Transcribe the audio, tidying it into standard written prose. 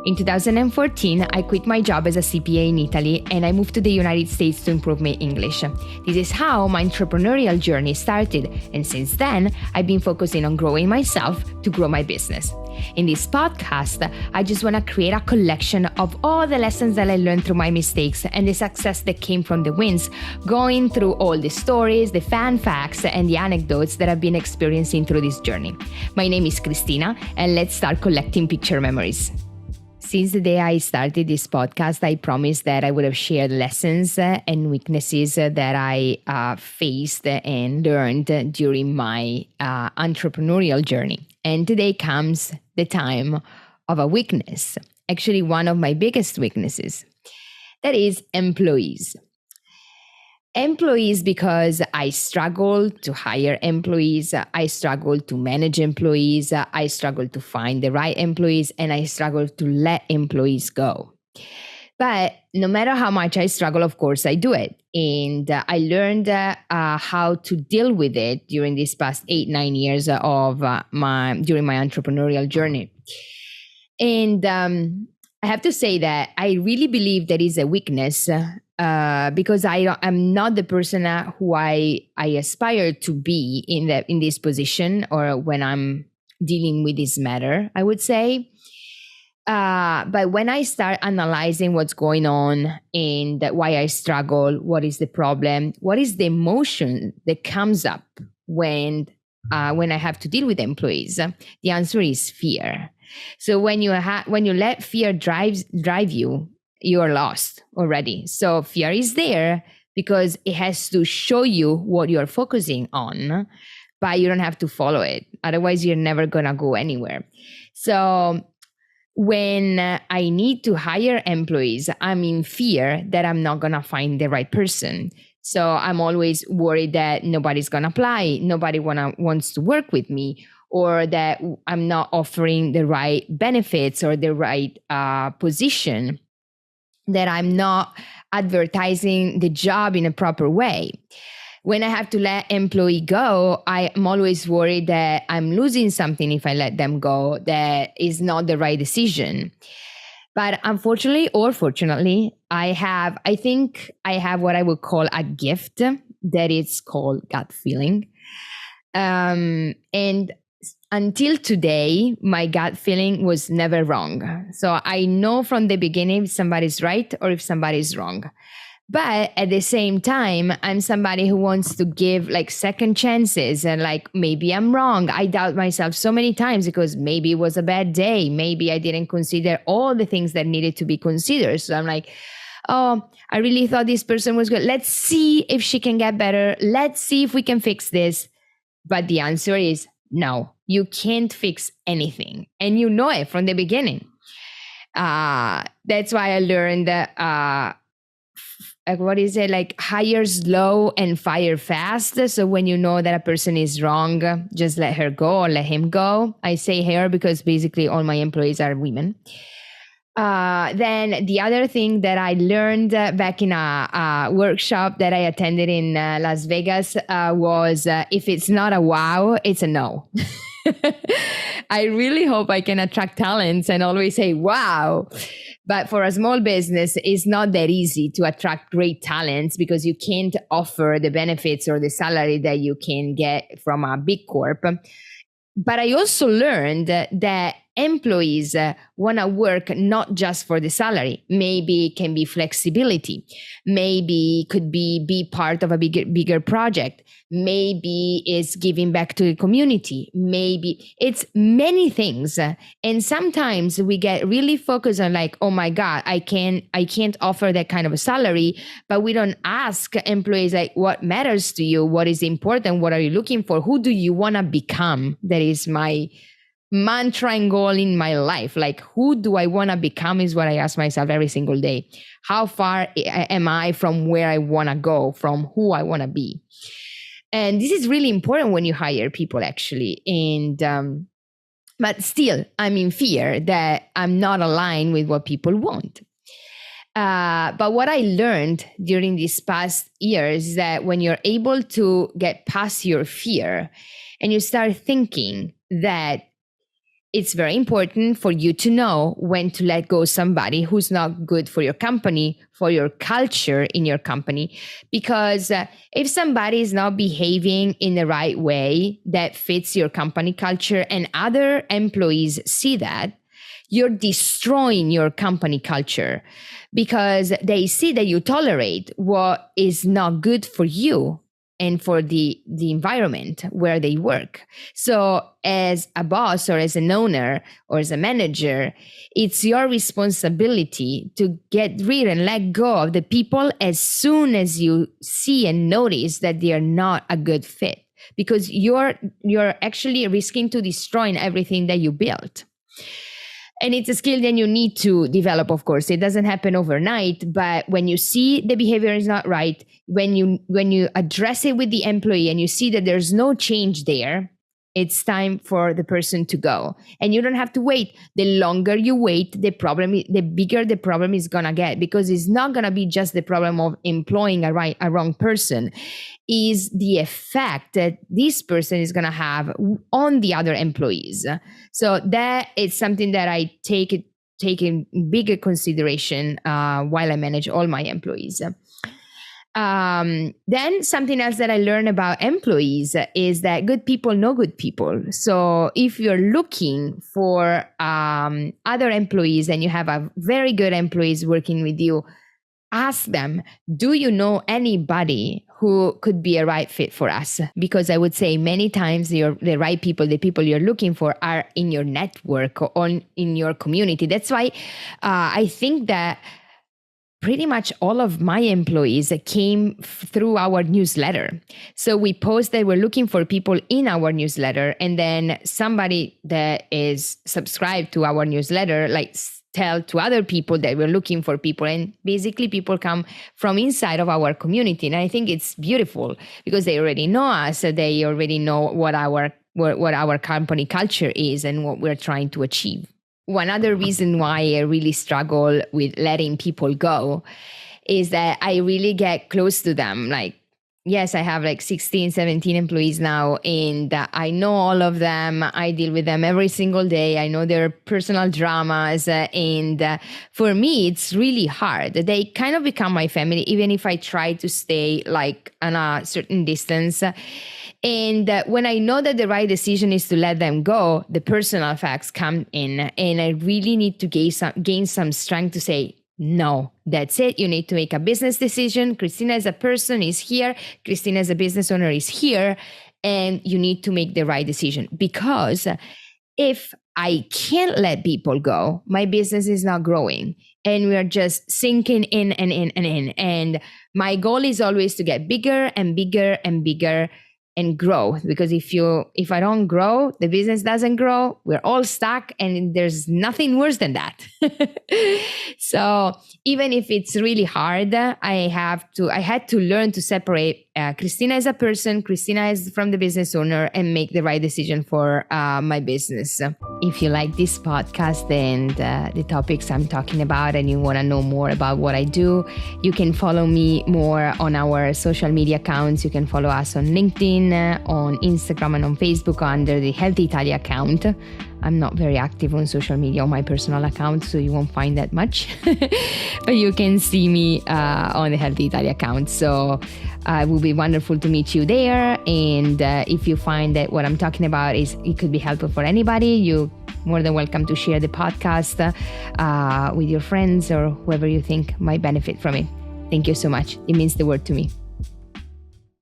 In 2014, I quit my job as a CPA in Italy and I moved to the United States to improve my English. This is how my entrepreneurial journey started, and since then, I've been focusing on growing myself to grow my business. In this podcast, I just want to create a collection of all the lessons that I learned through my mistakes and the success that came from the wins, going through all the stories, the fun facts, and the anecdotes that I've been experiencing through this journey. My name is Cristina, and let's start collecting picture memories. Since the day I started this podcast, I promised that I would have shared lessons and weaknesses that I faced and learned during my entrepreneurial journey. And today comes the time of a weakness, actually one of my biggest weaknesses. That is employees. Employees, because I struggle to hire employees, I struggle to manage employees, I struggle to find the right employees, and I struggle to let employees go. But no matter how much I struggle, of course, I do it. And I learned how to deal with it during these past 8-9 years of during my entrepreneurial journey. And I have to say that I really believe that is a weakness because I'm not the person who I aspire to be in this position or when I'm dealing with this matter, I would say. But when I start analyzing what's going on and why I struggle, what is the problem, what is the emotion that comes up when I have to deal with employees, the answer is fear. So when you let fear drive you, you are lost already. So fear is there because it has to show you what you're focusing on, but you don't have to follow it. Otherwise, you're never going to go anywhere. So when I need to hire employees, I'm in fear that I'm not going to find the right person. So I'm always worried that nobody's going to apply, nobody wants to work with me, or that I'm not offering the right benefits or the right position, that I'm not advertising the job in a proper way. When I have to let employee go, I'm always worried that I'm losing something if I let them go, that is not the right decision. But unfortunately or fortunately, I think I have what I would call a gift that is called gut feeling. And until today, my gut feeling was never wrong. So I know from the beginning if somebody's right or if somebody's wrong. But at the same time, I'm somebody who wants to give like second chances and like, maybe I'm wrong. I doubt myself so many times because maybe it was a bad day. Maybe I didn't consider all the things that needed to be considered. So I'm like, oh, I really thought this person was good. Let's see if she can get better. Let's see if we can fix this. But the answer is no, you can't fix anything. And you know it from the beginning. That's why I learned that, hire slow and fire fast. So when you know that a person is wrong, just let her go or let him go. I say her because basically all my employees are women. Then the other thing that I learned back in a workshop that I attended in Las Vegas was if it's not a wow, it's a no. I really hope I can attract talents and always say wow. But for a small business, it's not that easy to attract great talents because you can't offer the benefits or the salary that you can get from a big corp. But I also learned that employees want to work not just for the salary. Maybe it can be flexibility. Maybe it could be part of a bigger project. Maybe it's giving back to the community. Maybe it's many things. And sometimes we get really focused on like, oh my God, I can't offer that kind of a salary, but we don't ask employees like, what matters to you? What is important? What are you looking for? Who do you want to become? That is my mantra and goal in my life. Like, who do I want to become is what I ask myself every single day. How far am I from where I want to go, from who I want to be? And this is really important when you hire people, actually. And but still, I'm in fear that I'm not aligned with what people want. But what I learned during these past years is that when you're able to get past your fear and you start thinking that it's very important for you to know when to let go somebody who's not good for your company, for your culture in your company. Because if somebody is not behaving in the right way that fits your company culture and other employees see that, you're destroying your company culture because they see that you tolerate what is not good for you and for the environment where they work. So as a boss or as an owner or as a manager, it's your responsibility to get rid and let go of the people as soon as you see and notice that they are not a good fit, because you're actually risking to destroying everything that you built. And it's a skill that you need to develop, of course. It doesn't happen overnight, but when you see the behavior is not right, when you address it with the employee and you see that there's no change there, it's time for the person to go. And you don't have to wait. The longer you wait, the bigger the problem is gonna get, because it's not gonna be just the problem of employing a wrong person. Is the effect that this person is gonna have on the other employees. So that is something that I take in bigger consideration while I manage all my employees. Then something else that I learned about employees is that good people know good people. So if you're looking for other employees and you have a very good employees working with you, ask them, do you know anybody who could be a right fit for us? Because I would say many times the right people, the people you're looking for, are in your network or in your community. That's why I think that pretty much all of my employees came through our newsletter. So we post that we're looking for people in our newsletter, and then somebody that is subscribed to our newsletter tell to other people that we're looking for people, and basically people come from inside of our community. And I think it's beautiful because they already know us, they already know what our company culture is and what we're trying to achieve. One other reason why I really struggle with letting people go is that I really get close to them. Yes, I have 16, 17 employees now, and I know all of them. I deal with them every single day. I know their personal dramas. And for me, it's really hard. They kind of become my family, even if I try to stay on a certain distance. And when I know that the right decision is to let them go, the personal facts come in, and I really need to gain some strength to say, no, that's it. You need to make a business decision. Christina as a person is here. Christina as a business owner is here. And you need to make the right decision. Because if I can't let people go, my business is not growing. And we are just sinking in and in and in. And my goal is always to get bigger and bigger and bigger and grow. Because if I don't grow, the business doesn't grow. We're all stuck, and there's nothing worse than that. So even if it's really hard, I had to learn to separate Christina as a person, Christina as from the business owner, and make the right decision for my business. If you like this podcast and the topics I'm talking about, and you want to know more about what I do, you can follow me more on our social media accounts. You can follow us on LinkedIn, on Instagram, and on Facebook under the Healthy Italia account. I'm not very active on social media on my personal account, so you won't find that much. But you can see me on the Healthy Italia account. So it will be wonderful to meet you there. And if you find that what I'm talking about it could be helpful for anybody, you're more than welcome to share the podcast with your friends or whoever you think might benefit from it. Thank you so much. It means the world to me.